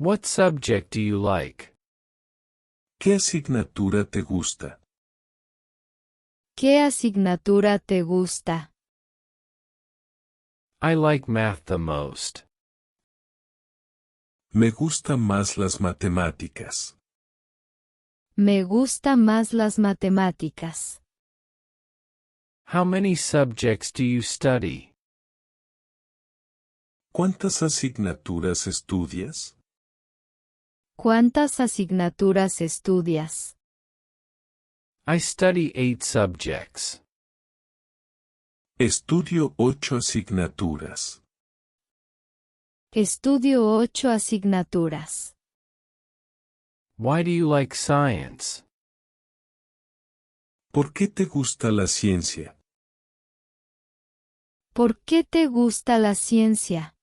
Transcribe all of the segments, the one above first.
What subject do you like? ¿Qué asignatura te gusta? ¿Qué asignatura te gusta? I like math the most. Me gustan más las matemáticas. Me gusta más las matemáticas. How many subjects do you study? ¿Cuántas asignaturas estudias? ¿Cuántas asignaturas estudias? I study 8 subjects. Estudio 8 asignaturas. Estudio 8 asignaturas. Why do you like science? ¿Por qué te gusta la ciencia? ¿Por qué te gusta la ciencia?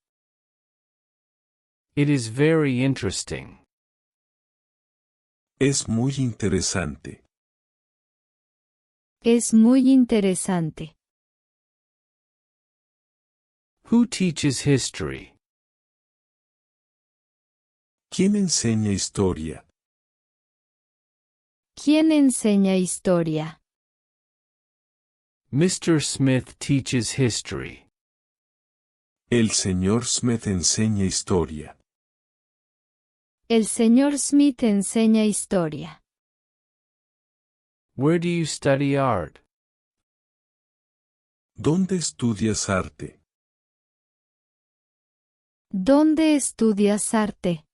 It is very interesting. Es muy interesante. Es muy interesante. Who teaches history? ¿Quién enseña historia? ¿Quién enseña historia? Mr. Smith teaches history. El señor Smith enseña historia. El señor Smith enseña historia. Where do you study art? ¿Dónde estudias arte? ¿Dónde estudias arte?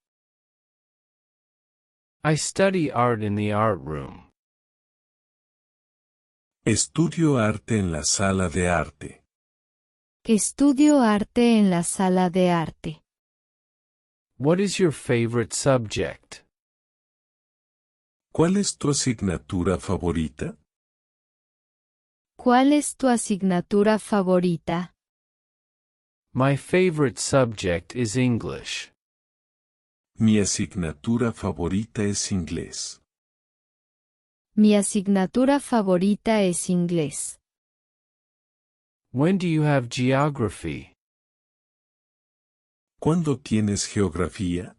I study art in the art room. Estudio arte en la sala de arte. Estudio arte en la sala de arte. What is your favorite subject? ¿Cuál es tu asignatura favorita? ¿Cuál es tu asignatura favorita? My favorite subject is English. Mi asignatura favorita es inglés. Mi asignatura favorita es inglés. When do you have geography? ¿Cuándo tienes geografía?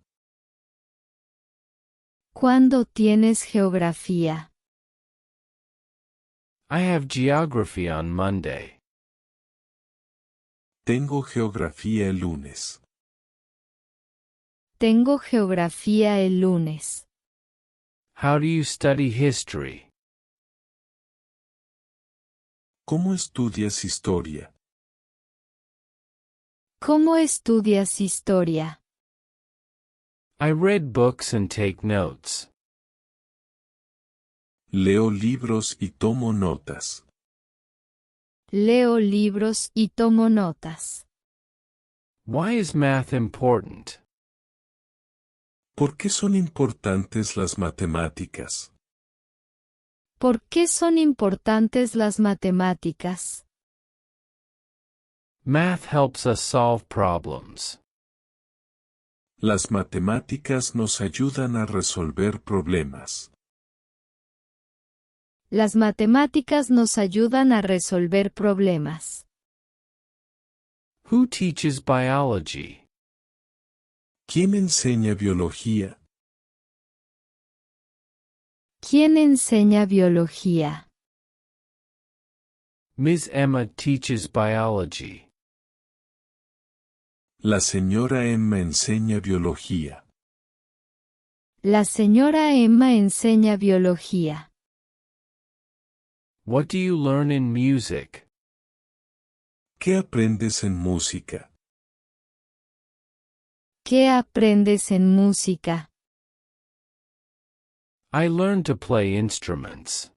¿Cuándo tienes geografía? I have geography on Monday. Tengo geografía el lunes. Tengo geografía el lunes. How do you study history? ¿Cómo estudias historia? ¿Cómo estudias historia? I read books and take notes. Leo libros y tomo notas. Leo libros y tomo notas. Why is math important? ¿Por qué son importantes las matemáticas? ¿Por qué son importantes las matemáticas? Math helps us solve problems. Las matemáticas nos ayudan a resolver problemas. Las matemáticas nos ayudan a resolver problemas. Who teaches biology? ¿Quién enseña biología? ¿Quién enseña biología? Ms. Emma teaches biology. La señora Emma enseña biología. La señora Emma enseña biología. What do you learn in music? ¿Qué aprendes en música? ¿Qué aprendes en música? I learn to play instruments.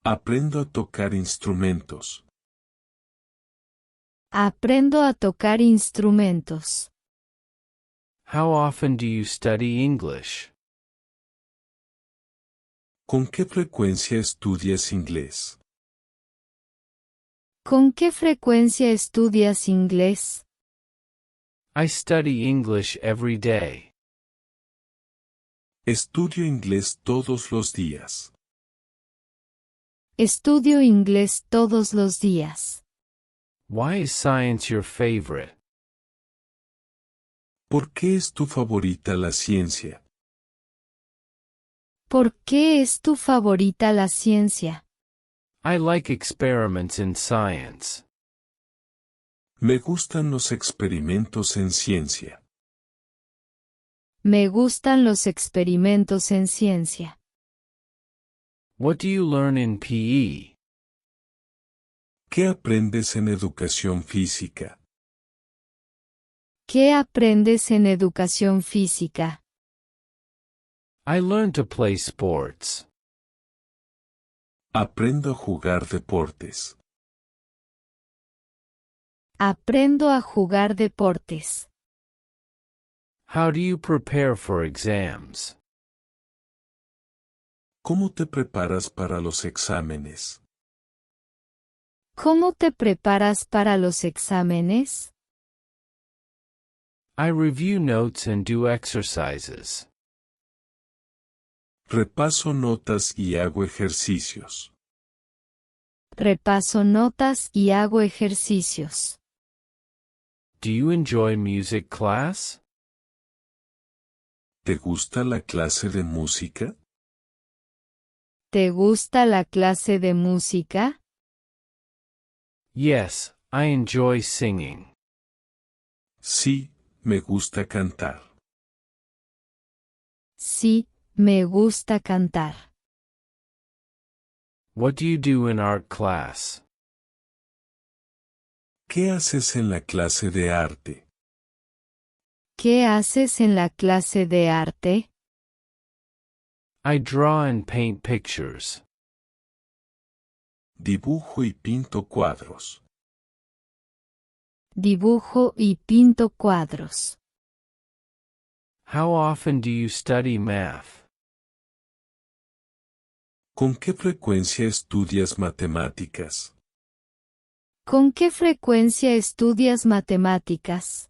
Aprendo a tocar instrumentos. Aprendo a tocar instrumentos. How often do you study English? ¿Con qué frecuencia estudias inglés? ¿Con qué frecuencia estudias inglés? I study English every day. Estudio inglés todos los días. Estudio inglés todos los días. Why is science your favorite? ¿Por qué es tu favorita la ciencia? ¿Por qué es tu favorita la ciencia? I like experiments in science. Me gustan los experimentos en ciencia. Me gustan los experimentos en ciencia. What do you learn in PE? ¿Qué aprendes en educación física? ¿Qué aprendes en educación física? I learn to play sports. Aprendo a jugar deportes. Aprendo a jugar deportes. How do you prepare for exams? ¿Cómo te preparas para los exámenes? ¿Cómo te preparas para los exámenes? I review notes and do exercises. Repaso notas y hago ejercicios. Repaso notas y hago ejercicios. Do you enjoy music class? ¿Te gusta la clase de música? ¿Te gusta la clase de música? Yes, I enjoy singing. Sí, me gusta cantar. Sí, me gusta cantar. What do you do in art class? ¿Qué haces en la clase de arte? ¿Qué haces en la clase de arte? I draw and paint pictures. Dibujo y pinto cuadros. Dibujo y pinto cuadros. How often do you study math? ¿Con qué frecuencia estudias matemáticas? ¿Con qué frecuencia estudias matemáticas?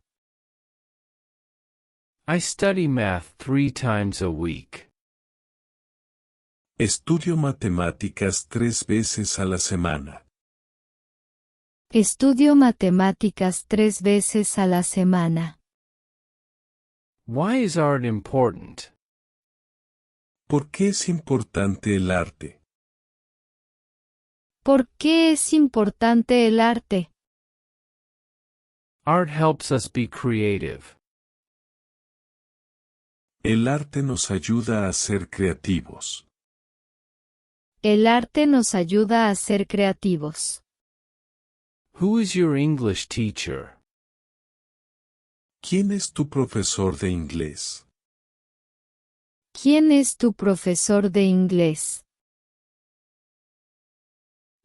I study math 3 times a week. Estudio matemáticas 3 veces a la semana. Estudio matemáticas 3 veces a la semana. Why is art important? ¿Por qué es importante el arte? ¿Por qué es importante el arte? Art helps us be creative. El arte nos ayuda a ser creativos. El arte nos ayuda a ser creativos. Who is your English teacher? ¿Quién es tu profesor de inglés? ¿Quién es tu profesor de inglés?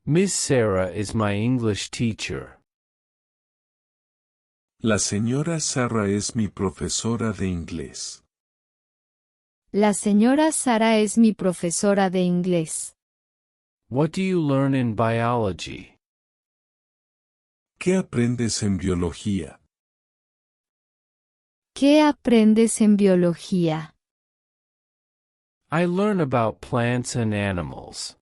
Miss Sarah is my English teacher. La señora Sara es mi profesora de inglés. La señora Sara es mi profesora de inglés. What do you learn in biology? ¿Qué aprendes en biología? ¿Qué aprendes en biología? I learn about plants and animals.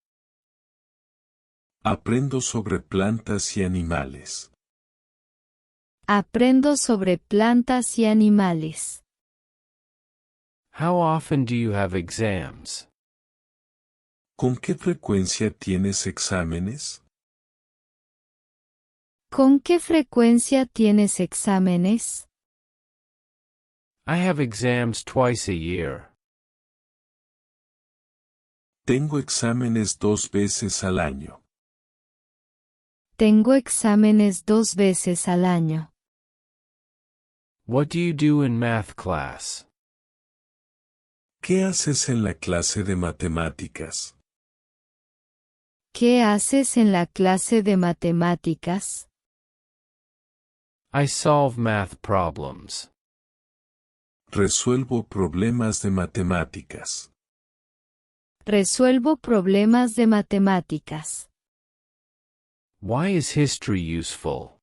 Aprendo sobre plantas y animales. Aprendo sobre plantas y animales. How often do you have exams? ¿Con qué frecuencia tienes exámenes? ¿Con qué frecuencia tienes exámenes? I have exams twice a year. Tengo exámenes 2 veces al año. Tengo exámenes 2 veces al año. What do you do in math class? ¿Qué haces en la clase de matemáticas? ¿Qué haces en la clase de matemáticas? I solve math problems. Resuelvo problemas de matemáticas. Resuelvo problemas de matemáticas. Why is history useful?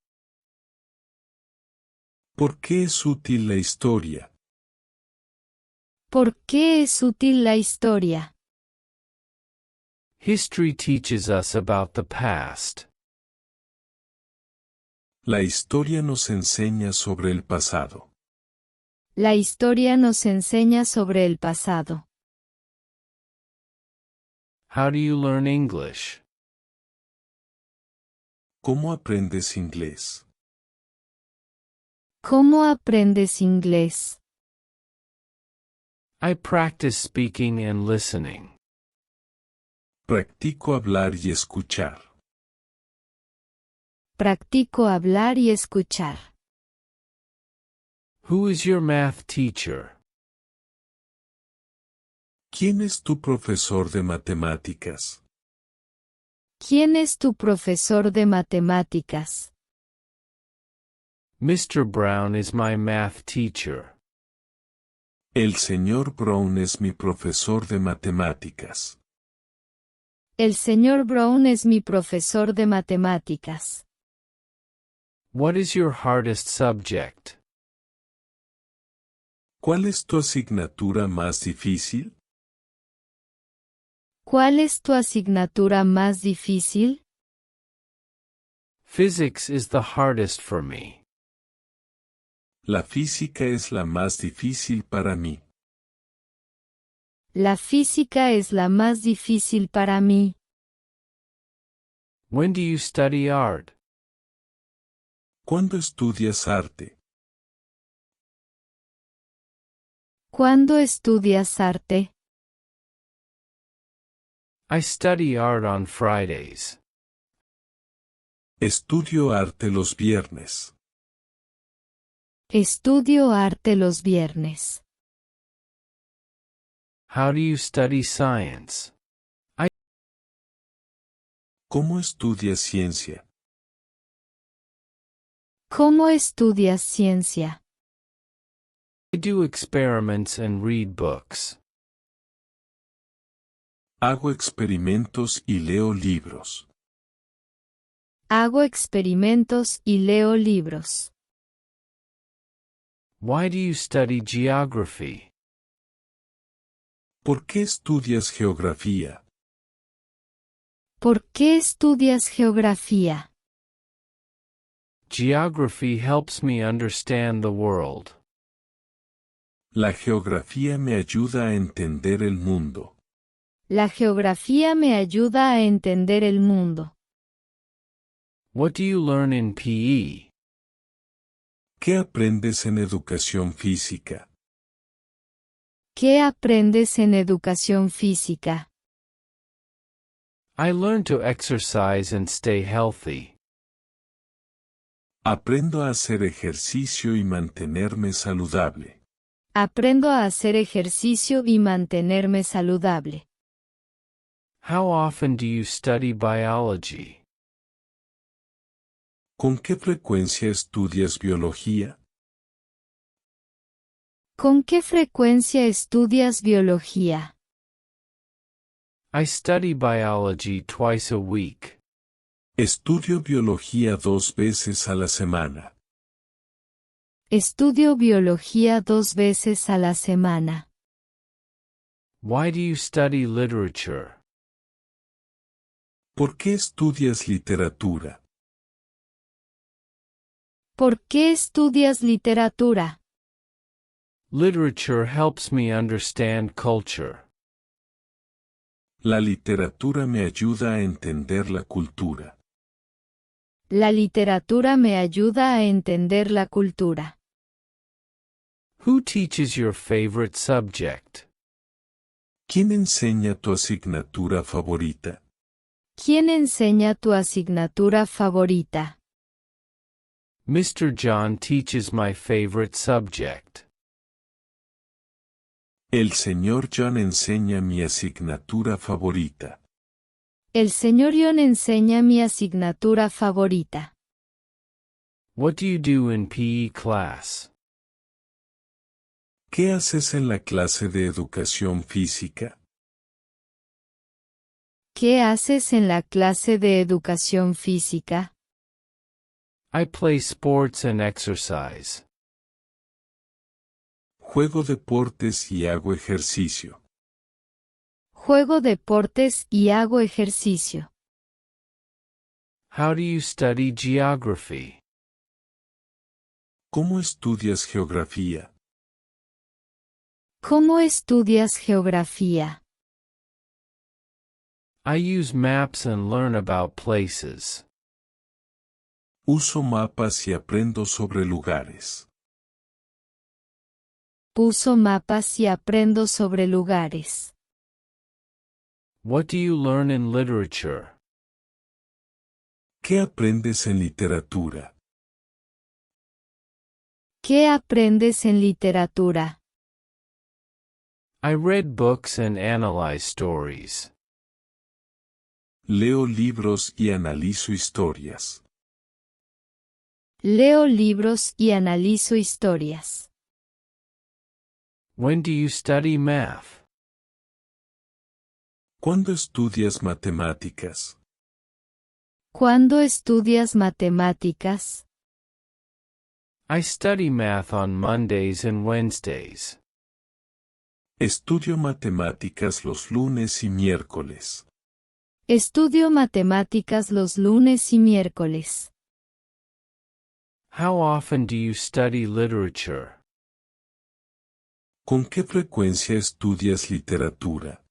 ¿Por qué es útil la historia? ¿Por qué es útil la historia? History teaches us about the past. La historia nos enseña sobre el pasado. La historia nos enseña sobre el pasado. How do you learn English? ¿Cómo aprendes inglés? ¿Cómo aprendes inglés? I practice speaking and listening. Practico hablar y escuchar. Practico hablar y escuchar. Who is your math teacher? ¿Quién es tu profesor de matemáticas? ¿Quién es tu profesor de matemáticas? Mr. Brown is my math teacher. El señor Brown es mi profesor de matemáticas. El señor Brown es mi profesor de matemáticas. What is your hardest subject? ¿Cuál es tu asignatura más difícil? ¿Cuál es tu asignatura más difícil? Physics is the hardest for me. La física es la más difícil para mí. La física es la más difícil para mí. When do you study art? ¿Cuándo estudias arte? ¿Cuándo estudias arte? I study art on Fridays. Estudio arte los viernes. Estudio arte los viernes. How do you study science? ¿Cómo estudias ciencia? ¿Cómo estudias ciencia? I do experiments and read books. Hago experimentos y leo libros. Hago experimentos y leo libros. Why do you study geography? ¿Por qué estudias geografía? ¿Por qué estudias geografía? Geography helps me understand the world. La geografía me ayuda a entender el mundo. La geografía me ayuda a entender el mundo. What do you learn in PE? ¿Qué aprendes en educación física? ¿Qué aprendes en educación física? I learn to exercise and stay healthy. Aprendo a hacer ejercicio y mantenerme saludable. Aprendo a hacer ejercicio y mantenerme saludable. How often do you study biology? ¿Con qué frecuencia estudias biología? ¿Con qué frecuencia estudias biología? I study biology twice a week. Estudio biología 2 veces a la semana. Estudio biología 2 veces a la semana. Why do you study literature? ¿Por qué estudias literatura? ¿Por qué estudias literatura? Literature helps me understand culture. La literatura me ayuda a entender la cultura. La literatura me ayuda a entender la cultura. Who teaches your favorite subject? ¿Quién enseña tu asignatura favorita? ¿Quién enseña tu asignatura favorita? Mr. John teaches my favorite subject. El señor John enseña mi asignatura favorita. El señor John enseña mi asignatura favorita. What do you do in PE class? ¿Qué haces en la clase de educación física? ¿Qué haces en la clase de educación física? I play sports and exercise. Juego deportes y hago ejercicio. Juego deportes y hago ejercicio. How do you study geography? ¿Cómo estudias geografía? ¿Cómo estudias geografía? I use maps and learn about places. Uso mapas y aprendo sobre lugares. Uso mapas y aprendo sobre lugares. What do you learn in literature? ¿Qué aprendes en literatura? ¿Qué aprendes en literatura? I read books and analyze stories. Leo libros y analizo historias. Leo libros y analizo historias. When do you study math? ¿Cuándo estudias matemáticas? ¿Cuándo estudias matemáticas? I study math on Mondays and Wednesdays. Estudio matemáticas los lunes y miércoles. Estudio matemáticas los lunes y miércoles. How often do you study literature? ¿Con qué frecuencia estudias literatura?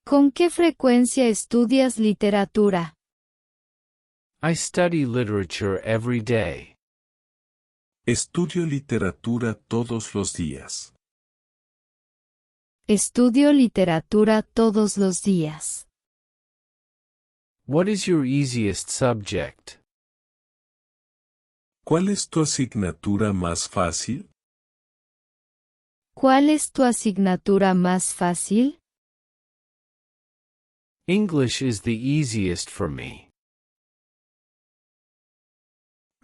¿Con qué frecuencia estudias literatura? I study literature every day. Estudio literatura todos los días. Estudio literatura todos los días. What is your easiest subject? ¿Cuál es tu asignatura más fácil? ¿Cuál es tu asignatura más fácil? English is the easiest for me.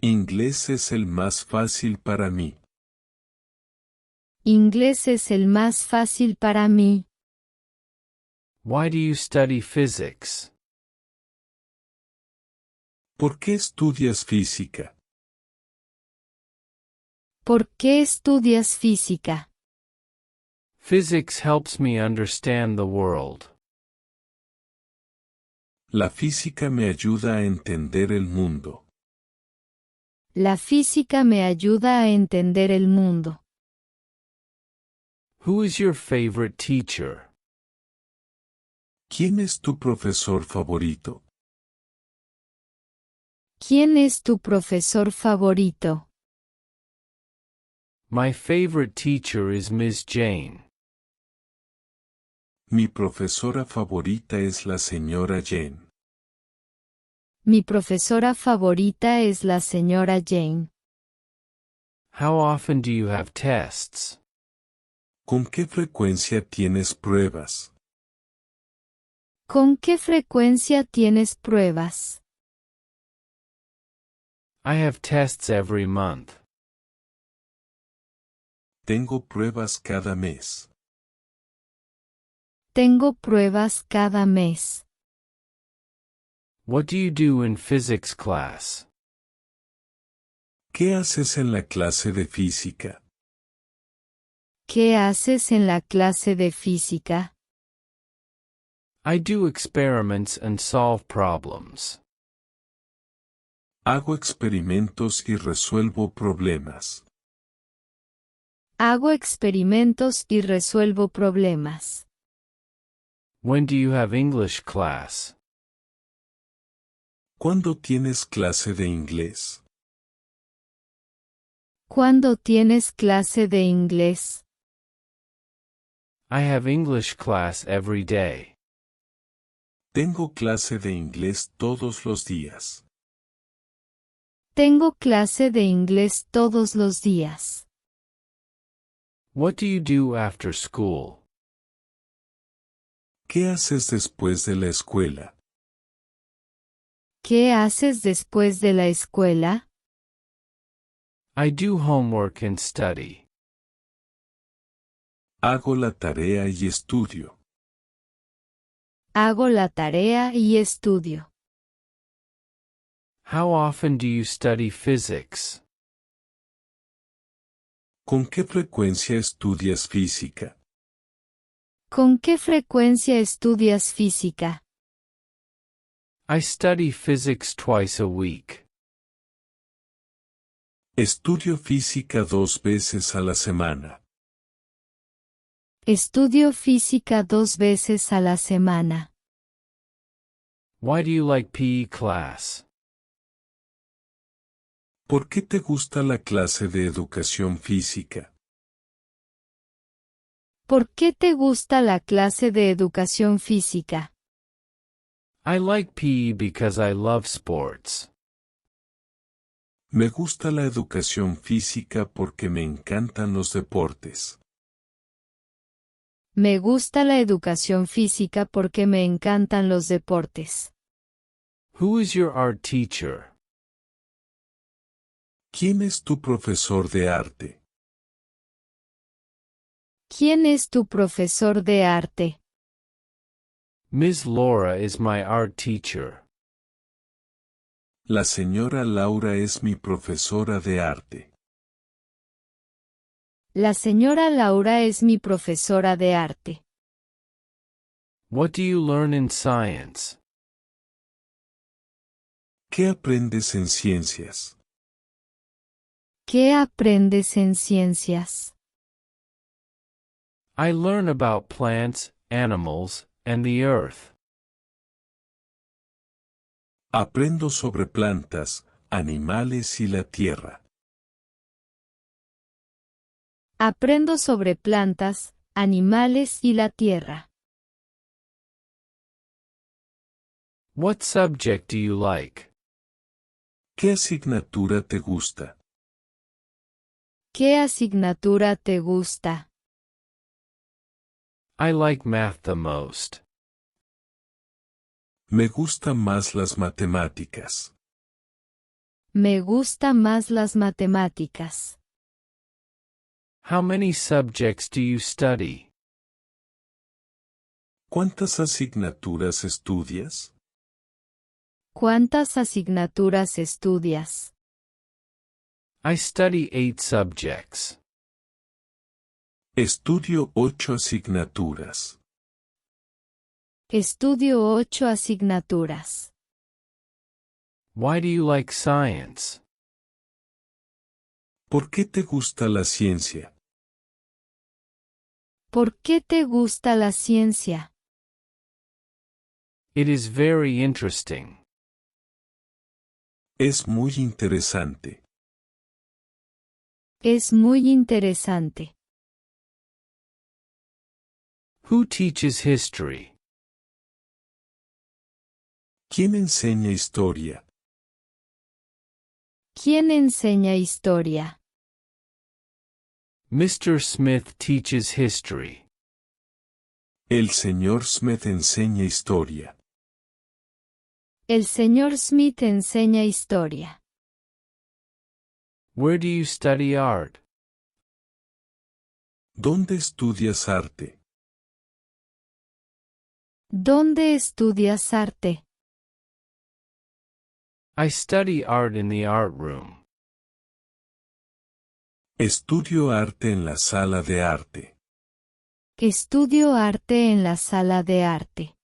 Inglés es el más fácil para mí. Inglés es el más fácil para mí. Why do you study physics? ¿Por qué estudias física? ¿Por qué estudias física? Physics helps me understand the world. La física me ayuda a entender el mundo. La física me ayuda a entender el mundo. Who is your favorite teacher? ¿Quién es tu profesor favorito? ¿Quién es tu profesor favorito? My favorite teacher is Miss Jane. Mi profesora favorita es la señora Jane. Mi profesora favorita es la señora Jane. How often do you have tests? ¿Con qué frecuencia tienes pruebas? ¿Con qué frecuencia tienes pruebas? I have tests every month. Tengo pruebas cada mes. Tengo pruebas cada mes. What do you do in physics class? ¿Qué haces en la clase de física? ¿Qué haces en la clase de física? I do experiments and solve problems. Hago experimentos y resuelvo problemas. Hago experimentos y resuelvo problemas. When do you have English class? ¿Cuándo tienes clase de inglés? ¿Cuándo tienes clase de inglés? I have English class every day. Tengo clase de inglés todos los días. Tengo clase de inglés todos los días. What do you do after school? ¿Qué haces después de la escuela? ¿Qué haces después de la escuela? I do homework and study. Hago la tarea y estudio. Hago la tarea y estudio. How often do you study physics? ¿Con qué frecuencia estudias física? ¿Con qué frecuencia estudias física? I study physics twice a week. Estudio física 2 veces a la semana. Estudio física 2 veces a la semana. Why do you like PE class? ¿Por qué te gusta la clase de educación física? ¿Por qué te gusta la clase de educación física? I like PE because I love sports. Me gusta la educación física porque me encantan los deportes. Me gusta la educación física porque me encantan los deportes. Who is your art teacher? ¿Quién es tu profesor de arte? ¿Quién es tu profesor de arte? Ms. Laura is my art teacher. La señora Laura es mi profesora de arte. La señora Laura es mi profesora de arte. What do you learn in science? ¿Qué aprendes en ciencias? ¿Qué aprendes en ciencias? I learn about plants, animals, and the earth. Aprendo sobre plantas, animales y la tierra. Aprendo sobre plantas, animales y la tierra. What subject do you like? ¿Qué asignatura te gusta? ¿Qué asignatura te gusta? I like math the most. Me gustan más las matemáticas. Me gusta más las matemáticas. How many subjects do you study? ¿Cuántas asignaturas estudias? ¿Cuántas asignaturas estudias? I study 8 subjects. Estudio 8 asignaturas. Estudio 8 asignaturas. Why do you like science? ¿Por qué te gusta la ciencia? ¿Por qué te gusta la ciencia? It is very interesting. Es muy interesante. Es muy interesante. Who teaches history? ¿Quién enseña historia? ¿Quién enseña historia? Mr. Smith teaches history. El señor Smith enseña historia. El señor Smith enseña historia. Where do you study art? ¿Dónde estudias arte? ¿Dónde estudias arte? I study art in the art room. Estudio arte en la sala de arte. Estudio arte en la sala de arte.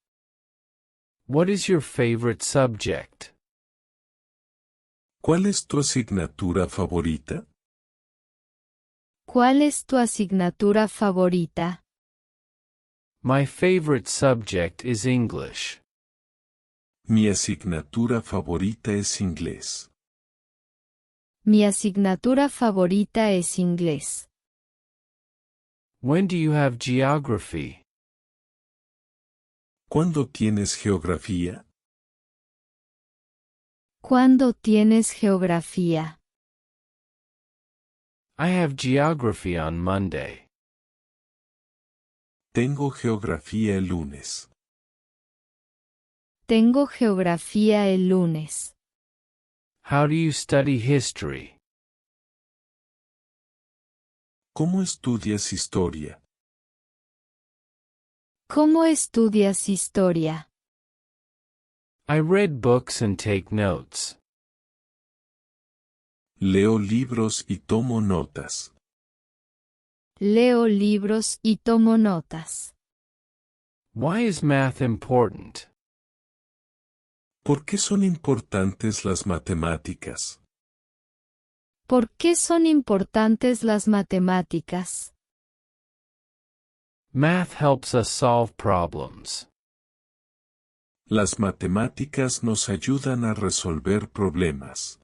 What is your favorite subject? ¿Cuál es tu asignatura favorita? ¿Cuál es tu asignatura favorita? My favorite subject is English. Mi asignatura favorita es inglés. Mi asignatura favorita es inglés. When do you have geography? ¿Cuándo tienes geografía? ¿Cuándo tienes geografía? I have geography on Monday. Tengo geografía el lunes. Tengo geografía el lunes. How do you study history? ¿Cómo estudias historia? ¿Cómo estudias historia? I read books and take notes. Leo libros y tomo notas. Leo libros y tomo notas. Why is math important? ¿Por qué son importantes las matemáticas? ¿Por qué son importantes las matemáticas? Math helps us solve problems. Las matemáticas nos ayudan a resolver problemas.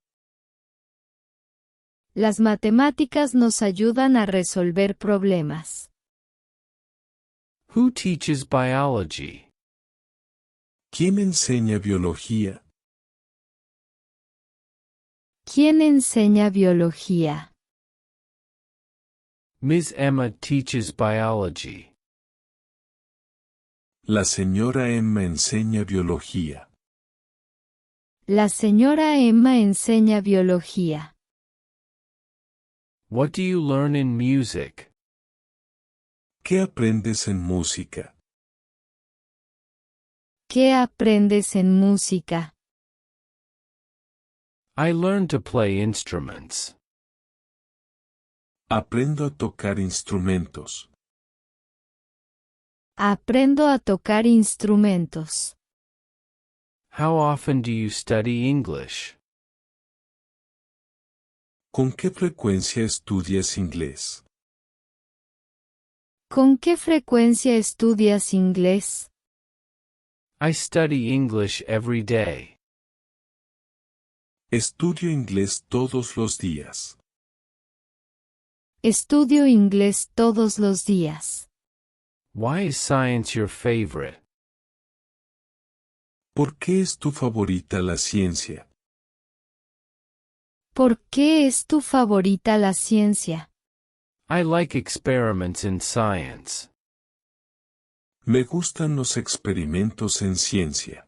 Las matemáticas nos ayudan a resolver problemas. Who teaches biology? ¿Quién enseña biología? ¿Quién enseña biología? Ms. Emma teaches biology. La señora Emma enseña biología. La señora Emma enseña biología. What do you learn in music? ¿Qué aprendes en música? ¿Qué aprendes en música? I learn to play instruments. Aprendo a tocar instrumentos. Aprendo a tocar instrumentos. How often do you study English? ¿Con qué frecuencia estudias inglés? ¿Con qué frecuencia estudias inglés? I study English every day. Estudio inglés todos los días. Estudio inglés todos los días. Why is science your favorite? ¿Por qué es tu favorita la ciencia? ¿Por qué es tu favorita la ciencia? I like experiments in science. Me gustan los experimentos en ciencia.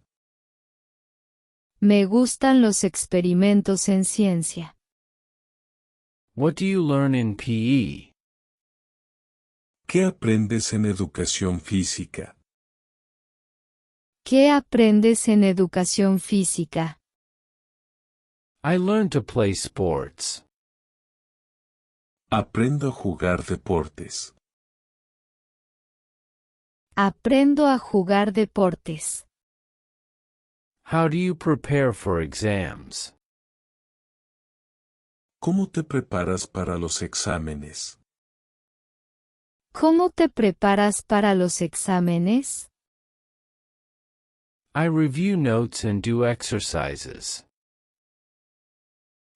Me gustan los experimentos en ciencia. What do you learn in PE? ¿Qué aprendes en educación física? ¿Qué aprendes en educación física? I learn to play sports. Aprendo a jugar deportes. Aprendo a jugar deportes. How do you prepare for exams? ¿Cómo te preparas para los exámenes? ¿Cómo te preparas para los exámenes? I review notes and do exercises.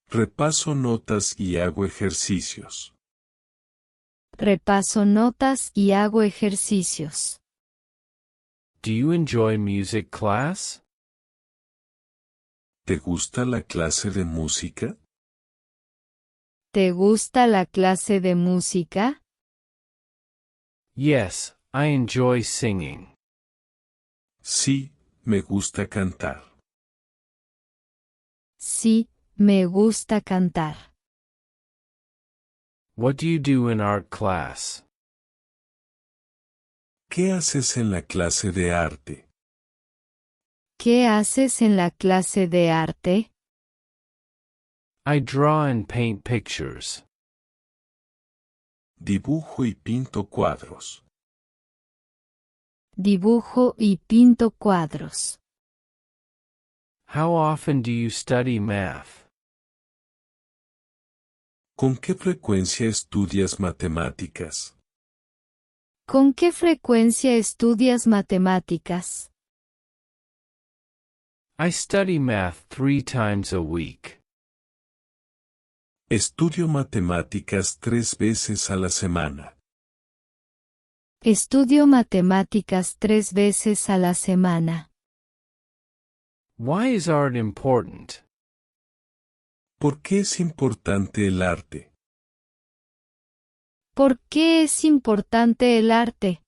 Repaso notas y hago ejercicios. Repaso notas y hago ejercicios. Do you enjoy music class? ¿Te gusta la clase de música? ¿Te gusta la clase de música? Yes, I enjoy singing. Sí, me gusta cantar. Sí, me gusta cantar. What do you do in art class? ¿Qué haces en la clase de arte? ¿Qué haces en la clase de arte? I draw and paint pictures. Dibujo y pinto cuadros. Dibujo y pinto cuadros. How often do you study math? ¿Con qué frecuencia estudias matemáticas? ¿Con qué frecuencia estudias matemáticas? I study math 3 times a week. Estudio matemáticas 3 veces a la semana. Estudio matemáticas 3 veces a la semana. Why is art important? ¿Por qué es importante el arte? ¿Por qué es importante el arte?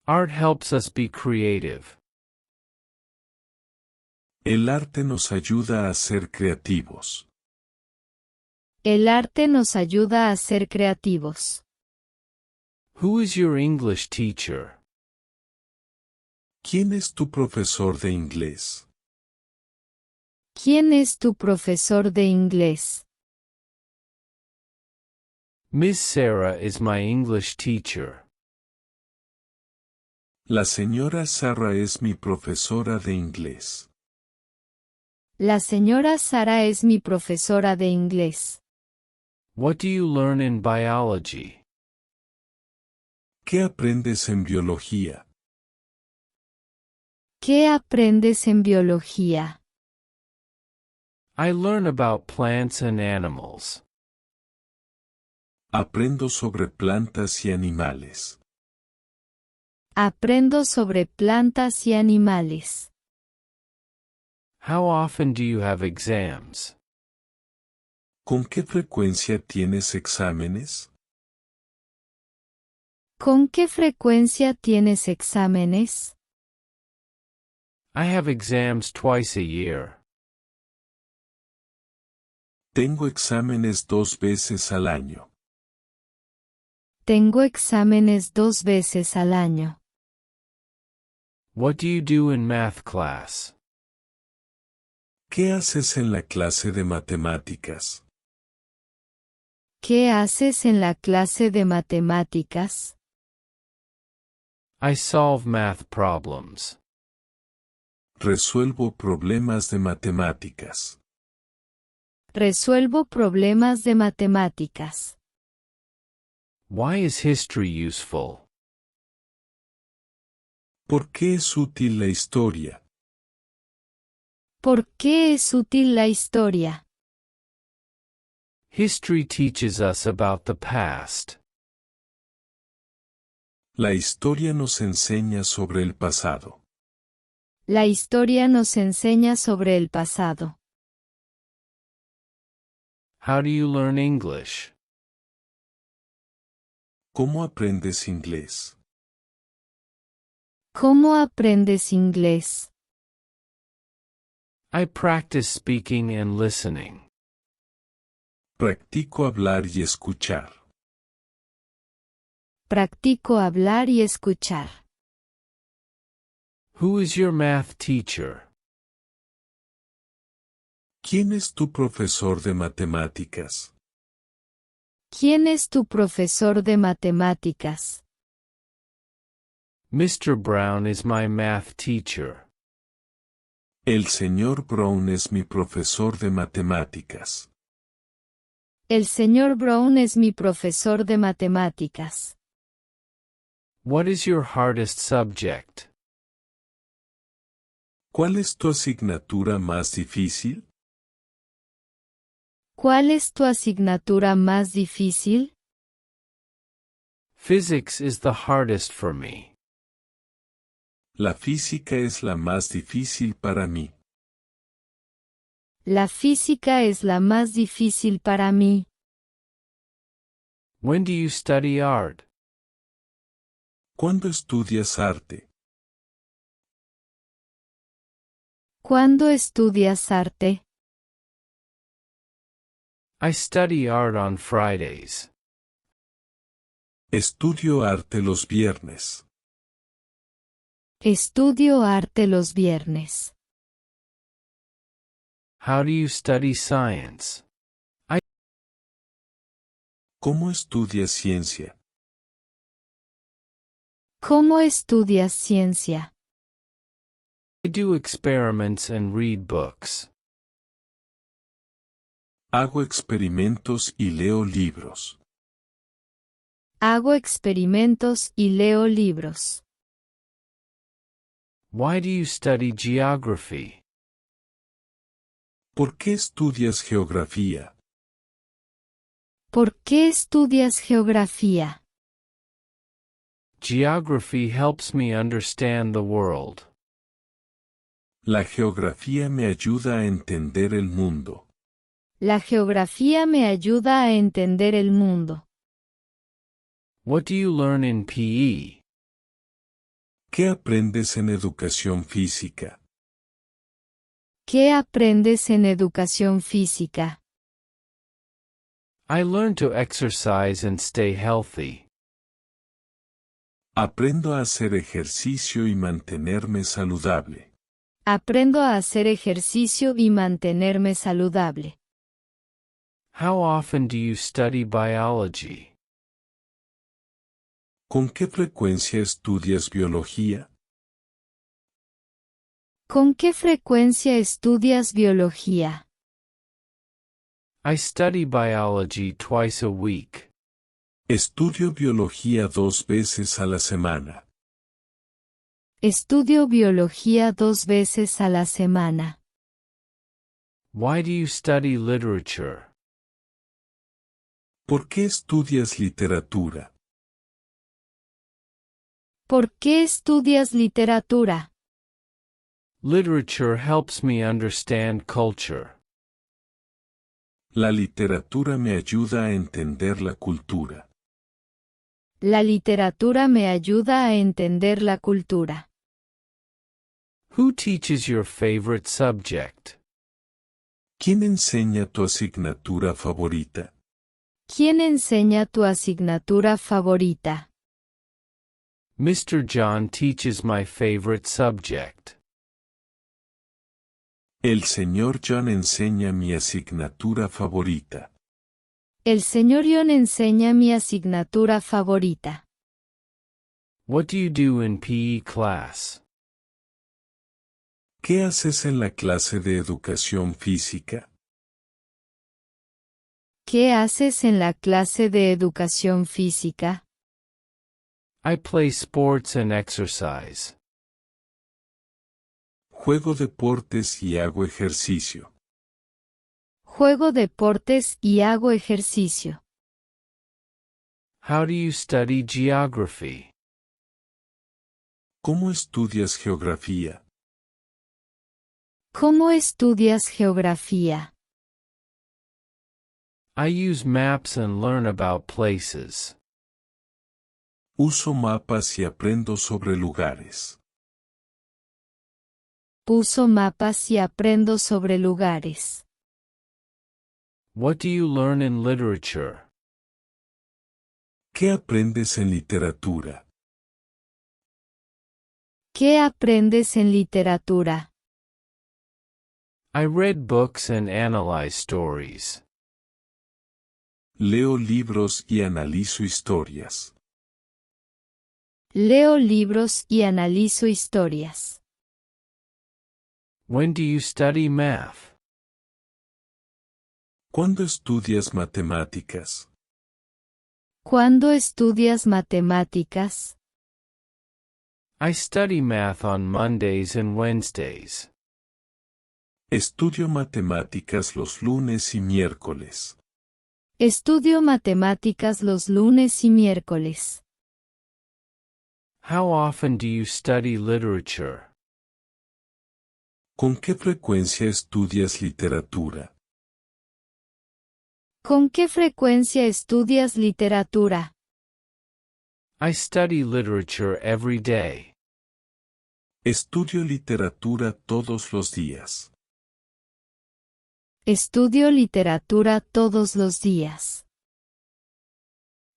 Art helps us be creative. El arte nos ayuda a ser creativos. El arte nos ayuda a ser creativos. Who is your English teacher? ¿Quién es tu profesor de inglés? ¿Quién es tu profesor de inglés? Miss Sarah is my English teacher. La señora Sara es mi profesora de inglés. La señora Sara es mi profesora de inglés. What do you learn in biology? ¿Qué aprendes en biología? ¿Qué aprendes en biología? I learn about plants and animals. Aprendo sobre plantas y animales. Aprendo sobre plantas y animales. How often do you have exams? ¿Con qué frecuencia tienes exámenes? ¿Con qué frecuencia tienes exámenes? I have exams twice a year. Tengo exámenes 2 veces al año. Tengo exámenes 2 veces al año. What do you do in math class? ¿Qué haces en la clase de matemáticas? ¿Qué haces en la clase de matemáticas? I solve math problems. Resuelvo problemas de matemáticas. Resuelvo problemas de matemáticas. Why is history useful? ¿Por qué es útil la historia? ¿Por qué es útil la historia? History teaches us about the past. La historia nos enseña sobre el pasado. La historia nos enseña sobre el pasado. How do you learn English? ¿Cómo aprendes inglés? ¿Cómo aprendes inglés? I practice speaking and listening. Practico hablar y escuchar. Practico hablar y escuchar. Who is your math teacher? ¿Quién es tu profesor de matemáticas? ¿Quién es tu profesor de matemáticas? Mr. Brown is my math teacher. El señor Brown es mi profesor de matemáticas. El señor Brown es mi profesor de matemáticas. What is your hardest subject? ¿Cuál es tu asignatura más difícil? ¿Cuál es tu asignatura más difícil? Physics is the hardest for me. La física es la más difícil para mí. La física es la más difícil para mí. When do you study art? ¿Cuándo estudias arte? ¿Cuándo estudias arte? I study art on Fridays. Estudio arte los viernes. Estudio arte los viernes. How do you study science? ¿Cómo estudias ciencia? ¿Cómo estudias ciencia? I do experiments and read books. Hago experimentos y leo libros. Hago experimentos y leo libros. Why do you study geography? ¿Por qué estudias geografía? ¿Por qué estudias geografía? Geography helps me understand the world. La geografía me ayuda a entender el mundo. La geografía me ayuda a entender el mundo. What do you learn in PE? ¿Qué aprendes en educación física? ¿Qué aprendes en educación física? I learn to exercise and stay healthy. Aprendo a hacer ejercicio y mantenerme saludable. Aprendo a hacer ejercicio y mantenerme saludable. How often do you study biology? ¿Con qué frecuencia estudias biología? ¿Con qué frecuencia estudias biología? I study biology twice a week. Estudio biología 2 veces a la semana. Estudio biología 2 veces a la semana. Why do you study literature? ¿Por qué estudias literatura? ¿Por qué estudias literatura? Literature helps me understand culture. La literatura me ayuda a entender la cultura. La literatura me ayuda a entender la cultura. Who teaches your favorite subject? ¿Quién enseña tu asignatura favorita? ¿Quién enseña tu asignatura favorita? Mr. John teaches my favorite subject. El señor John enseña mi asignatura favorita. El señor John enseña mi asignatura favorita. What do you do in PE class? ¿Qué haces en la clase de educación física? ¿Qué haces en la clase de educación física? I play sports and exercise. Juego deportes y hago ejercicio. Juego deportes y hago ejercicio. How do you study geography? ¿Cómo estudias geografía? ¿Cómo estudias geografía? I use maps and learn about places. Uso mapas y aprendo sobre lugares. Uso mapas y aprendo sobre lugares. What do you learn in literature? ¿Qué aprendes en literatura? ¿Qué aprendes en literatura? I read books and analyze stories. Leo libros y analizo historias. Leo libros y analizo historias. When do you study math? ¿Cuándo estudias matemáticas? ¿Cuándo estudias matemáticas? I study math on Mondays and Wednesdays. Estudio matemáticas los lunes y miércoles. Estudio matemáticas los lunes y miércoles. How often do you study literature? ¿Con qué frecuencia estudias literatura? ¿Con qué frecuencia estudias literatura? I study literature every day. Estudio literatura todos los días. Estudio literatura todos los días.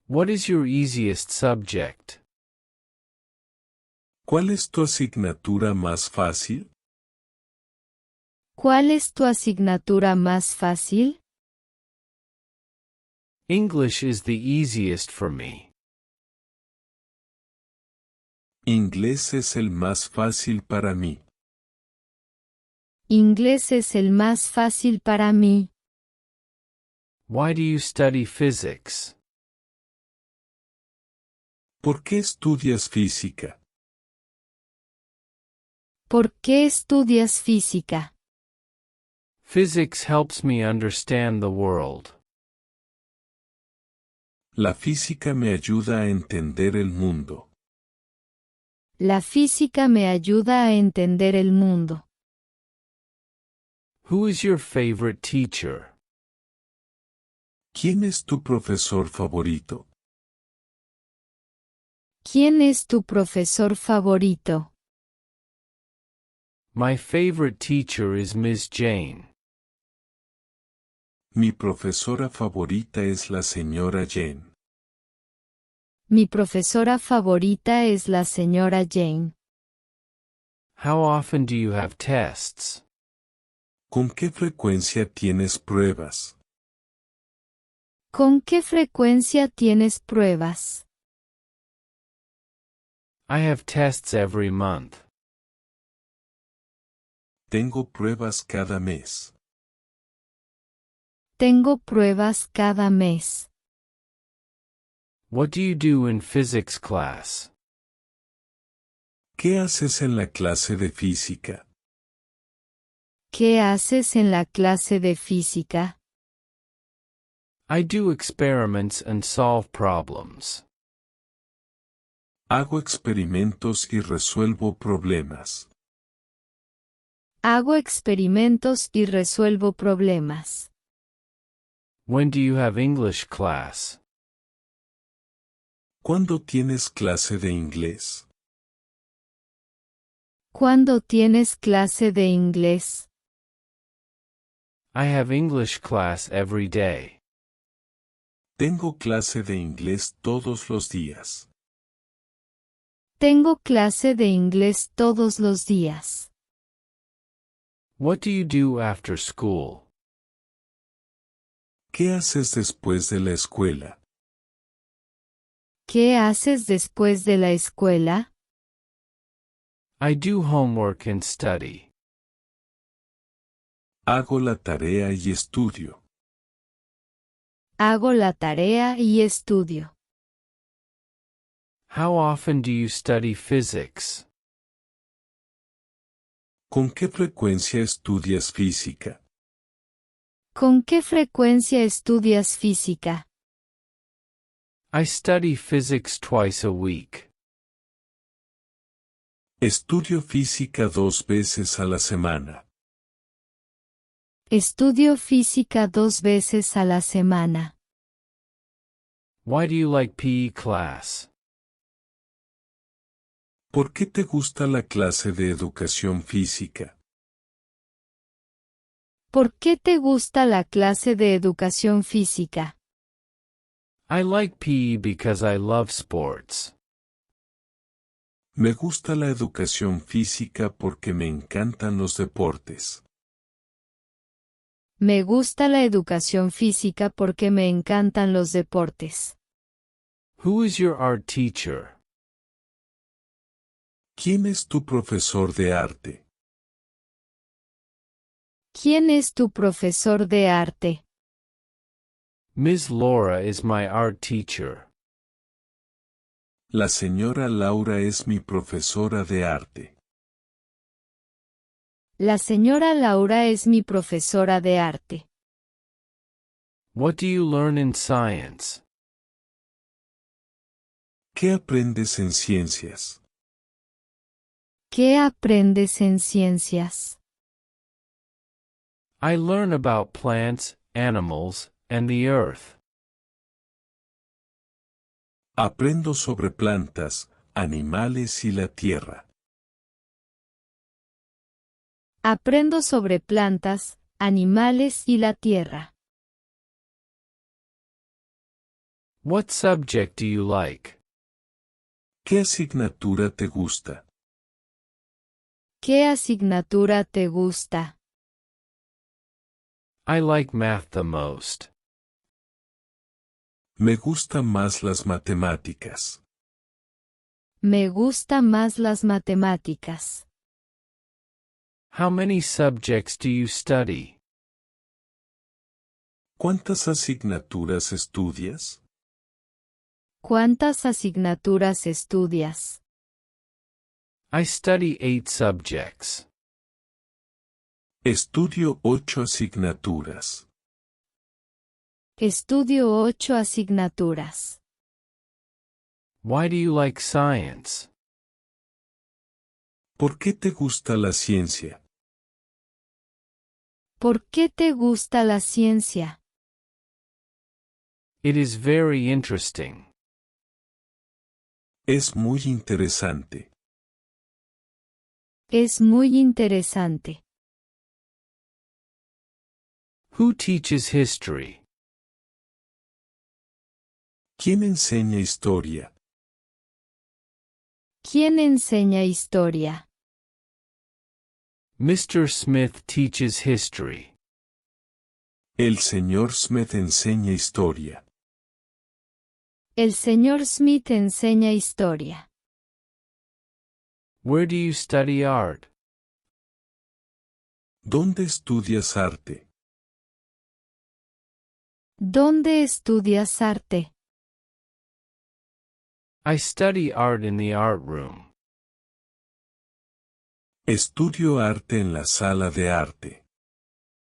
What is your easiest subject? ¿Cuál es tu asignatura más fácil? ¿Cuál es tu asignatura más fácil? English is the easiest for me. Inglés es el más fácil para mí. Inglés es el más fácil para mí. Why do you study physics? ¿Por qué estudias física? ¿Por qué estudias física? Physics helps me understand the world. La física me ayuda a entender el mundo. La física me ayuda a entender el mundo. Who is your favorite teacher? ¿Quién es tu profesor favorito? ¿Quién es tu profesor favorito? My favorite teacher is Miss Jane. Mi profesora favorita es la señora Jane. Mi profesora favorita es la señora Jane. How often do you have tests? ¿Con qué frecuencia tienes pruebas? ¿Con qué frecuencia tienes pruebas? I have tests every month. Tengo pruebas cada mes. Tengo pruebas cada mes. What do you do in physics class? ¿Qué haces en la clase de física? ¿Qué haces en la clase de física? I do experiments and solve problems. Hago experimentos y resuelvo problemas. Hago experimentos y resuelvo problemas. When do you have English class? ¿Cuándo tienes clase de inglés? ¿Cuándo tienes clase de inglés? I have English class every day. Tengo clase de inglés todos los días. Tengo clase de inglés todos los días. What do you do after school? ¿Qué haces después de la escuela? ¿Qué haces después de la escuela? I do homework and study. Hago la tarea y estudio. Hago la tarea y estudio. How often do you study physics? ¿Con qué frecuencia estudias física? ¿Con qué frecuencia estudias física? I study physics twice a week. Estudio física 2 veces a la semana. Estudio física 2 veces a la semana. Why do you like PE class? ¿Por qué te gusta la clase de educación física? ¿Por qué te gusta la clase de educación física? I like PE because I love sports. Me gusta la educación física porque me encantan los deportes. Me gusta la educación física porque me encantan los deportes. Who is your art teacher? ¿Quién es tu profesor de arte? ¿Quién es tu profesor de arte? Ms. Laura is my art teacher. La señora Laura es mi profesora de arte. La señora Laura es mi profesora de arte. What do you learn in science? ¿Qué aprendes en ciencias? ¿Qué aprendes en ciencias? I learn about plants, animals, and the earth. Aprendo sobre plantas, animales y la tierra. Aprendo sobre plantas, animales y la tierra. What subject do you like? ¿Qué asignatura te gusta? ¿Qué asignatura te gusta? I like math the most. Me gustan más las matemáticas. Me gusta más las matemáticas. How many subjects do you study? ¿Cuántas asignaturas estudias? ¿Cuántas asignaturas estudias? I study 8 subjects. Estudio 8 asignaturas. Estudio 8 asignaturas. Why do you like science? ¿Por qué te gusta la ciencia? ¿Por qué te gusta la ciencia? It is very interesting. Es muy interesante. Es muy interesante. Who teaches history? ¿Quién enseña historia? ¿Quién enseña historia? Mr. Smith teaches history. El señor Smith enseña historia. El señor Smith enseña historia. Where do you study art? ¿Dónde estudias arte? ¿Dónde estudias arte? I study art in the art room. Estudio arte en la sala de arte.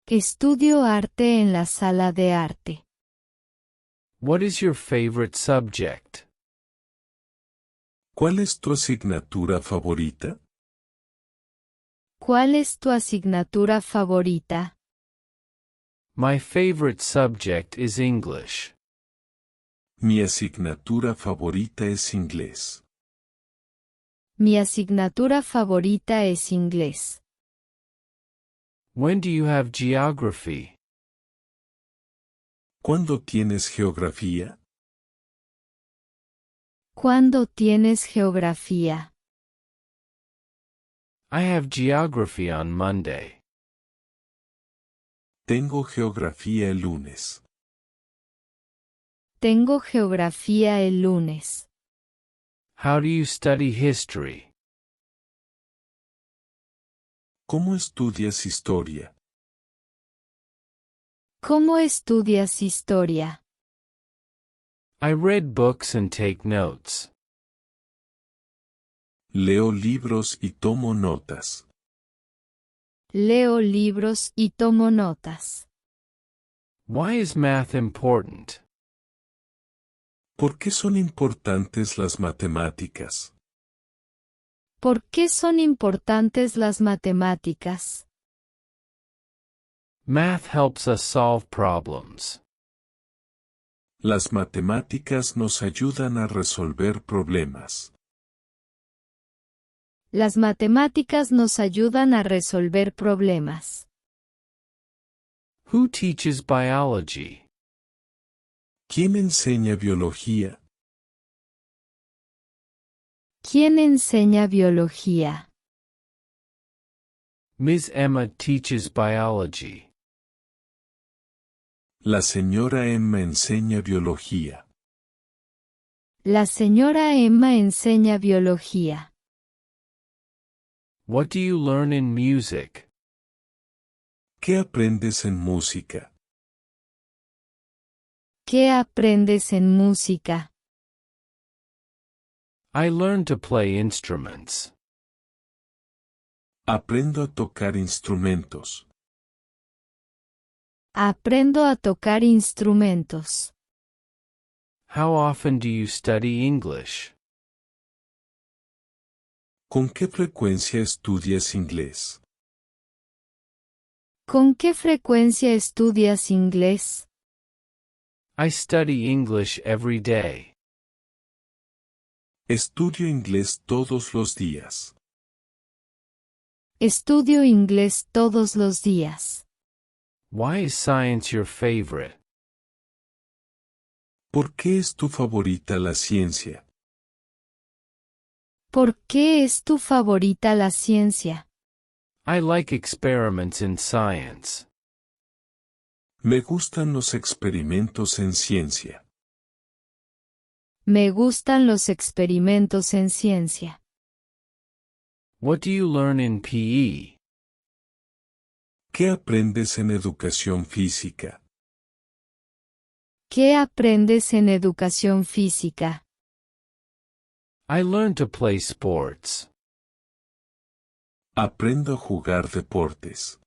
Estudio arte en la sala de arte. What is your favorite subject? ¿Cuál es tu asignatura favorita? ¿Cuál es tu asignatura favorita? My favorite subject is English. Mi asignatura favorita es inglés. Mi asignatura favorita es inglés. When do you have geography? ¿Cuándo tienes geografía? ¿Cuándo tienes geografía? I have geography on Monday. Tengo geografía el lunes. Tengo geografía el lunes. How do you study history? ¿Cómo estudias historia? ¿Cómo estudias historia? I read books and take notes. Leo libros y tomo notas. Leo libros y tomo notas. Why is math important? ¿Por qué son importantes las matemáticas? ¿Por qué son importantes las matemáticas? Math helps us solve problems. Las matemáticas nos ayudan a resolver problemas. Las matemáticas nos ayudan a resolver problemas. Who teaches biology? ¿Quién enseña biología? ¿Quién enseña biología? Ms. Emma teaches biology. La señora Emma enseña biología. La señora Emma enseña biología. What do you learn in music? ¿Qué aprendes en música? ¿Qué aprendes en música? I learn to play instruments. Aprendo a tocar instrumentos. Aprendo a tocar instrumentos. How often do you study English? ¿Con qué frecuencia estudias inglés? ¿Con qué frecuencia estudias inglés? I study English every day. Estudio inglés todos los días. Estudio inglés todos los días. Why is science your favorite? ¿Por qué es tu favorita la ciencia? ¿Por qué es tu favorita la ciencia? I like experiments in science. Me gustan los experimentos en ciencia. Me gustan los experimentos en ciencia. What do you learn in PE? ¿Qué aprendes en educación física? ¿Qué aprendes en educación física? I learn to play sports. Aprendo a jugar deportes.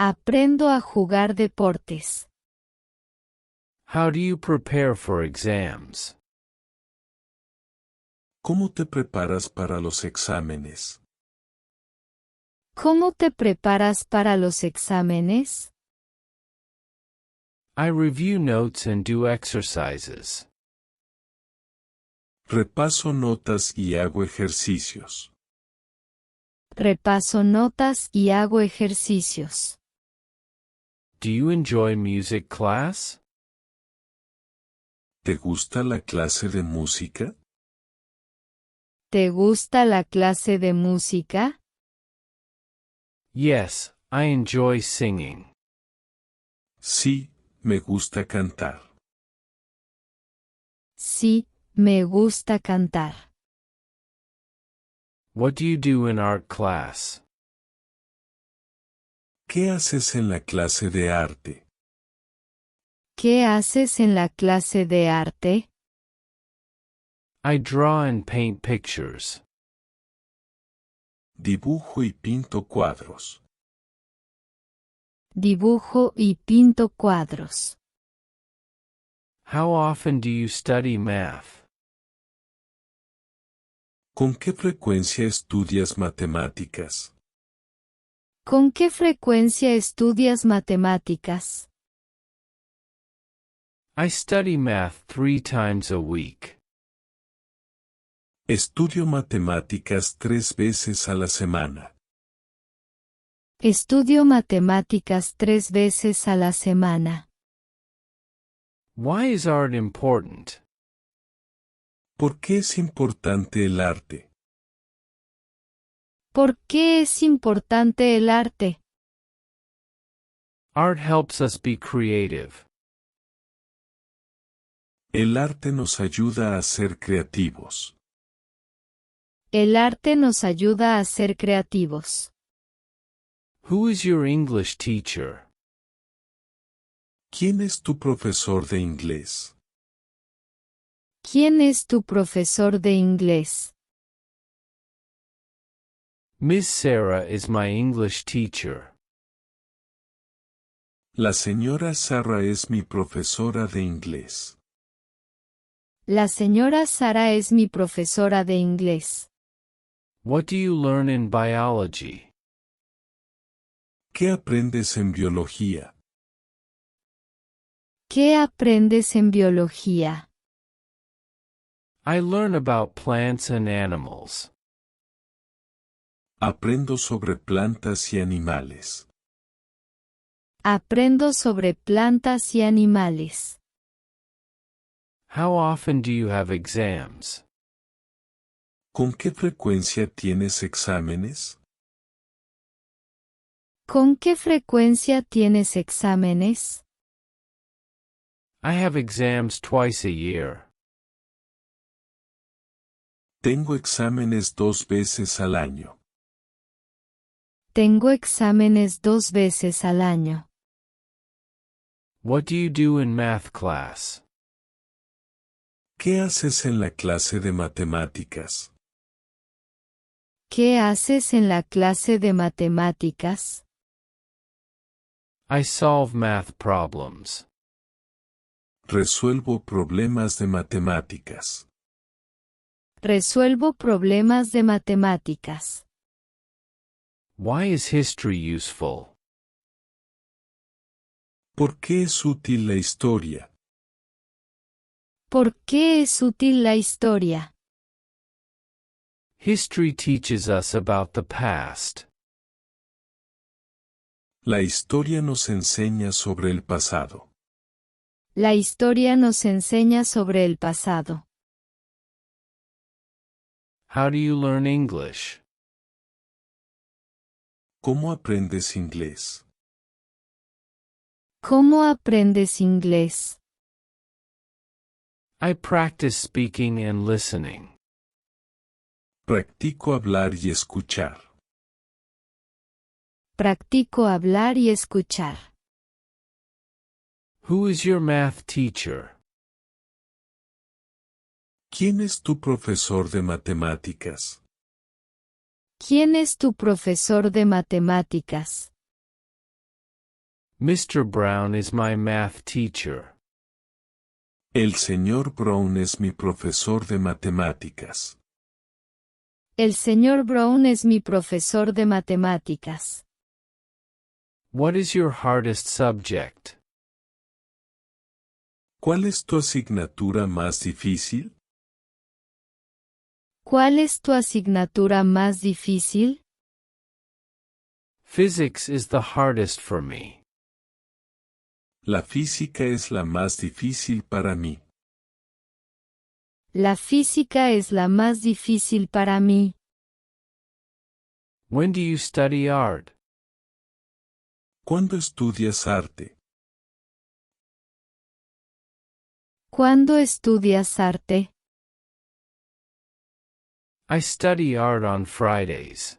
Aprendo a jugar deportes. How do you prepare for exams? ¿Cómo te preparas para los exámenes? ¿Cómo te preparas para los exámenes? I review notes and do exercises. Repaso notas y hago ejercicios. Repaso notas y hago ejercicios. Do you enjoy music class? ¿Te gusta la clase de música? ¿Te gusta la clase de música? Yes, I enjoy singing. Sí, me gusta cantar. Sí, me gusta cantar. What do you do in art class? ¿Qué haces en la clase de arte? ¿Qué haces en la clase de arte? I draw and paint pictures. Dibujo y pinto cuadros. Dibujo y pinto cuadros. How often do you study math? ¿Con qué frecuencia estudias matemáticas? ¿Con qué frecuencia estudias matemáticas? I study math 3 times a week. Estudio matemáticas 3 veces a la semana. Estudio matemáticas 3 veces a la semana. Why is art important? ¿Por qué es importante el arte? ¿Por qué es importante el arte? Art helps us be creative. El arte nos ayuda a ser creativos. El arte nos ayuda a ser creativos. Who is your English teacher? ¿Quién es tu profesor de inglés? ¿Quién es tu profesor de inglés? Miss Sarah is my English teacher. La señora Sara es mi profesora de inglés. La señora Sara es mi profesora de inglés. What do you learn in biology? ¿Qué aprendes en biología? ¿Qué aprendes en biología? I learn about plants and animals. Aprendo sobre plantas y animales. Aprendo sobre plantas y animales. How often do you have exams? ¿Con qué frecuencia tienes exámenes? ¿Con qué frecuencia tienes exámenes? I have exams twice a year. Tengo exámenes 2 veces al año. Tengo exámenes 2 veces al año. What do you do in math class? ¿Qué haces en la clase de matemáticas? ¿Qué haces en la clase de matemáticas? I solve math problems. Resuelvo problemas de matemáticas. Resuelvo problemas de matemáticas. Why is history useful? ¿Por qué es útil la historia? ¿Por qué es útil la historia? History teaches us about the past. La historia nos enseña sobre el pasado. La historia nos enseña sobre el pasado. How do you learn English? ¿Cómo aprendes inglés? ¿Cómo aprendes inglés? I practice speaking and listening. Practico hablar y escuchar. Practico hablar y escuchar. Who is your math teacher? ¿Quién es tu profesor de matemáticas? ¿Quién es tu profesor de matemáticas? Mr. Brown is my math teacher. El señor Brown es mi profesor de matemáticas. El señor Brown es mi profesor de matemáticas. What is your hardest subject? ¿Cuál es tu asignatura más difícil? ¿Cuál es tu asignatura más difícil? Physics is the hardest for me. La física es la más difícil para mí. La física es la más difícil para mí. When do you study art? ¿Cuándo estudias arte? ¿Cuándo estudias arte? I study art on Fridays.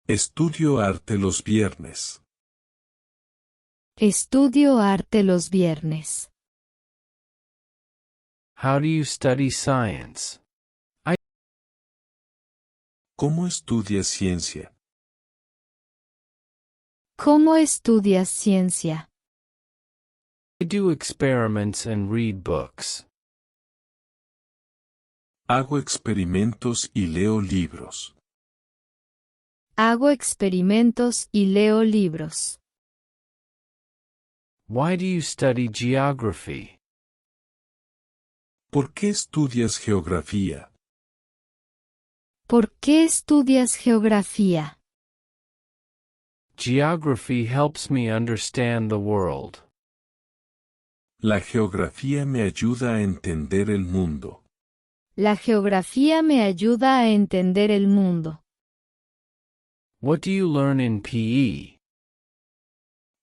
Estudio arte los viernes. Estudio arte los viernes. How do you study science? ¿Cómo estudias ciencia? ¿Cómo estudias ciencia? I do experiments and read books. Hago experimentos y leo libros. Hago experimentos y leo libros. Why do you study geography? ¿Por qué estudias geografía? ¿Por qué estudias geografía? Geography helps me understand the world. La geografía me ayuda a entender el mundo. La geografía me ayuda a entender el mundo. What do you learn in PE?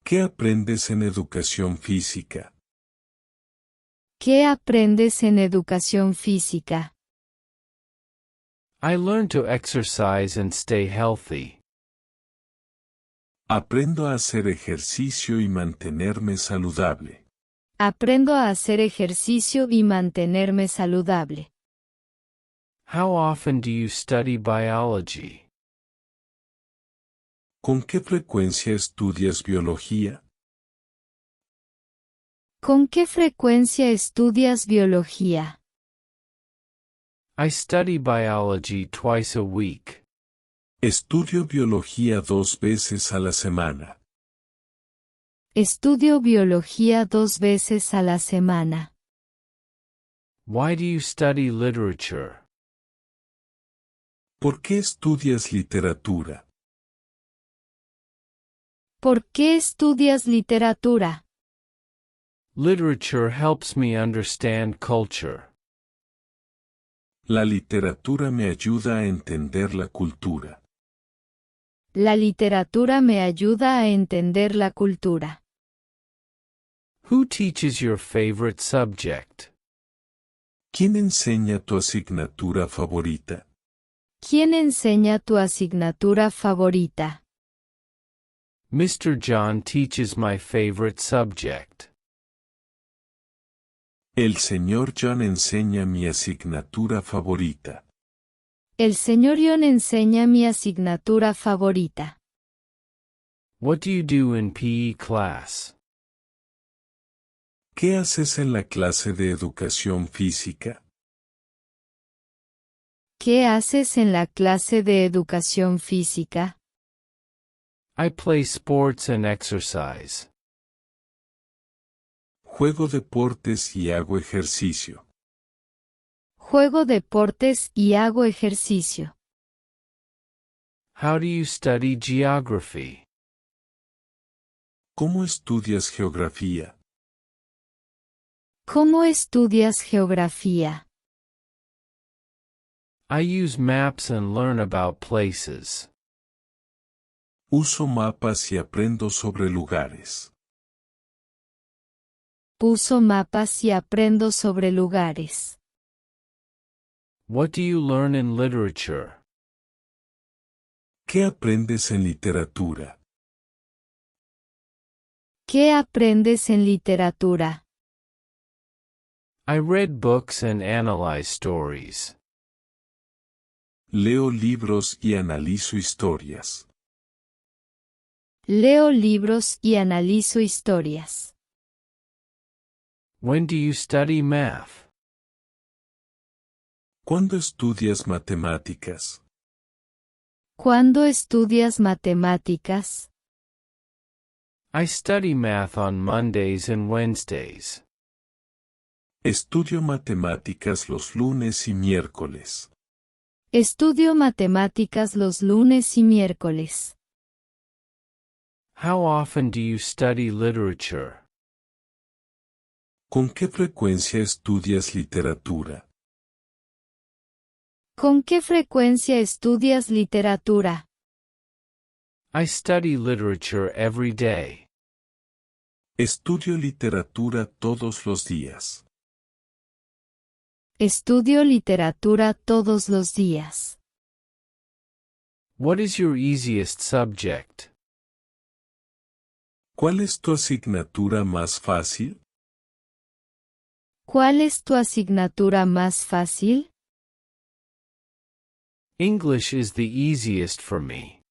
¿Qué aprendes en educación física? ¿Qué aprendes en educación física? I learn to exercise and stay healthy. Aprendo a hacer ejercicio y mantenerme saludable. Aprendo a hacer ejercicio y mantenerme saludable. How often do you study biology? ¿Con qué frecuencia estudias biología? ¿Con qué frecuencia estudias biología? I study biology twice a week. Estudio biología 2 veces a la semana. Estudio biología 2 veces a la semana. Why do you study literature? ¿Por qué estudias literatura? ¿Por qué estudias literatura? Literature helps me understand culture. La literatura me ayuda a entender la cultura. La literatura me ayuda a entender la cultura. Who teaches your favorite subject? ¿Quién enseña tu asignatura favorita? ¿Quién enseña tu asignatura favorita? Mr. John teaches my favorite subject. El señor John enseña mi asignatura favorita. El señor John enseña mi asignatura favorita. What do you do in PE class? ¿Qué haces en la clase de educación física? ¿Qué haces en la clase de educación física? I play sports and exercise. Juego deportes y hago ejercicio. Juego deportes y hago ejercicio. How do you study geography? ¿Cómo estudias geografía? ¿Cómo estudias geografía? I use maps and learn about places. Uso mapas y aprendo sobre lugares. Uso mapas y aprendo sobre lugares. What do you learn in literature? ¿Qué aprendes en literatura? ¿Qué aprendes en literatura? I read books and analyze stories. Leo libros y analizo historias. Leo libros y analizo historias. When do you study math? ¿Cuándo estudias matemáticas? ¿Cuándo estudias matemáticas? I study math on Mondays and Wednesdays. Estudio matemáticas los lunes y miércoles. Estudio matemáticas los lunes y miércoles. How often do you study literature? ¿Con qué frecuencia estudias literatura? ¿Con qué frecuencia estudias literatura? I study literature every day. Estudio literatura todos los días. Estudio literatura todos los días. What is your easiest subject? ¿Cuál es tu asignatura más fácil? ¿Cuál es tu asignatura más fácil? English is the easiest for me.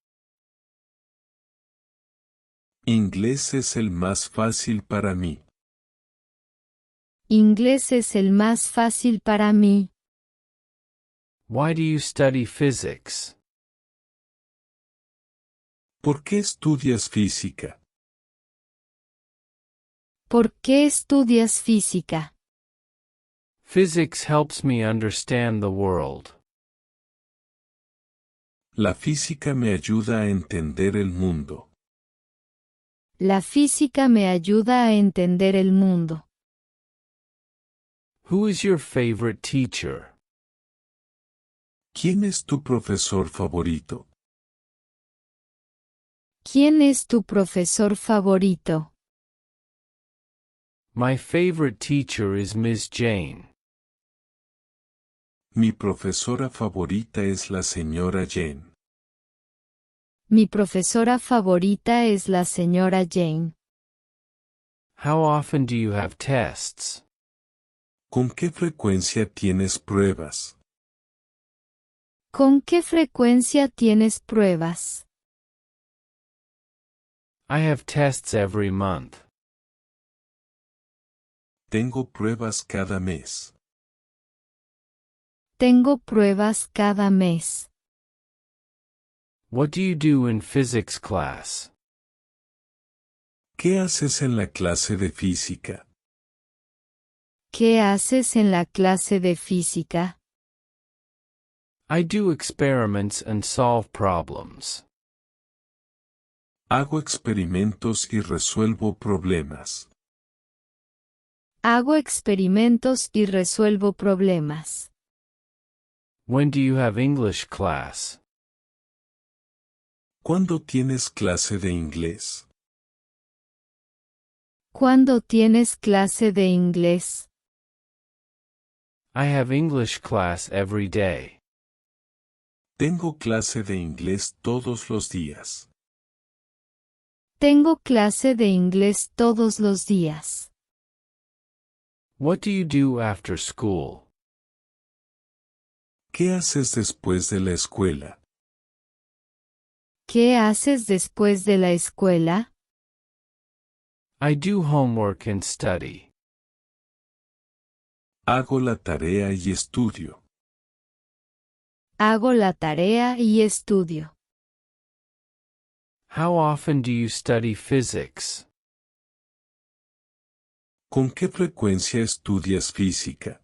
Inglés es el más fácil para mí. Inglés es el más fácil para mí. Why do you study physics? ¿Por qué estudias física? ¿Por qué estudias física? Physics helps me understand the world. La física me ayuda a entender el mundo. La física me ayuda a entender el mundo. Who is your favorite teacher? ¿Quién es tu profesor favorito? ¿Quién es tu profesor favorito? My favorite teacher is Miss Jane. Mi profesora favorita es la señora Jane. Mi profesora favorita es la señora Jane. How often do you have tests? ¿Con qué frecuencia tienes pruebas? ¿Con qué frecuencia tienes pruebas? I have tests every month. Tengo pruebas cada mes. Tengo pruebas cada mes. What do you do in physics class? ¿Qué haces en la clase de física? ¿Qué haces en la clase de física? I do experiments and solve problems. Hago experimentos y resuelvo problemas. Hago experimentos y resuelvo problemas. When do you have English class? ¿Cuándo tienes clase de inglés? ¿Cuándo tienes clase de inglés? I have English class every day. Tengo clase de inglés todos los días. Tengo clase de inglés todos los días. What do you do after school? ¿Qué haces después de la escuela? ¿Qué haces después de la escuela? I do homework and study. Hago la tarea y estudio. Hago la tarea y estudio. How often do you study physics? ¿Con qué frecuencia estudias física?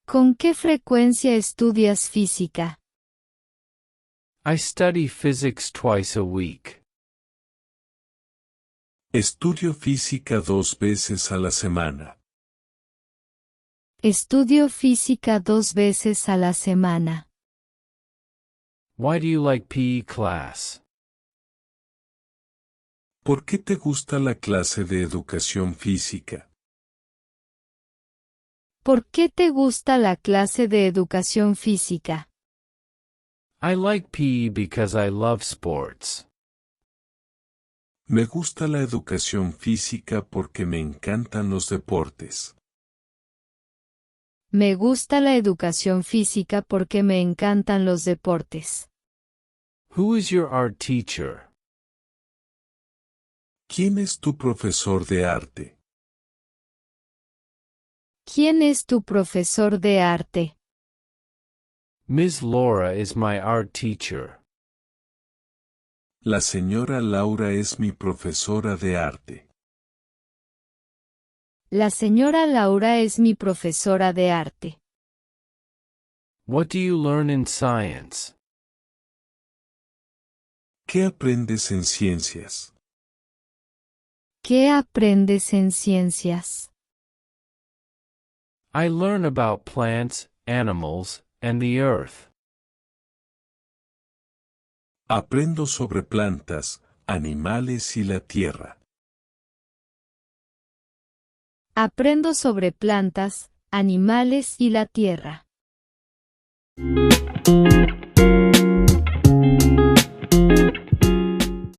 ¿Con qué frecuencia estudias física? I study physics twice a week. Estudio física 2 veces a la semana. Estudio física 2 veces a la semana. Why do you like PE class? ¿Por qué te gusta la clase de educación física? ¿Por qué te gusta la clase de educación física? I like PE because I love sports. Me gusta la educación física porque me encantan los deportes. Me gusta la educación física porque me encantan los deportes. Who is your art teacher? ¿Quién es tu profesor de arte? ¿Quién es tu profesor de arte? Ms. Laura is my art teacher. La señora Laura es mi profesora de arte. La señora Laura es mi profesora de arte. What do you learn in science? ¿Qué aprendes en ciencias? ¿Qué aprendes en ciencias? I learn about plants, animals, and the earth. Aprendo sobre plantas, animales y la tierra. Aprendo sobre plantas, animales y la tierra.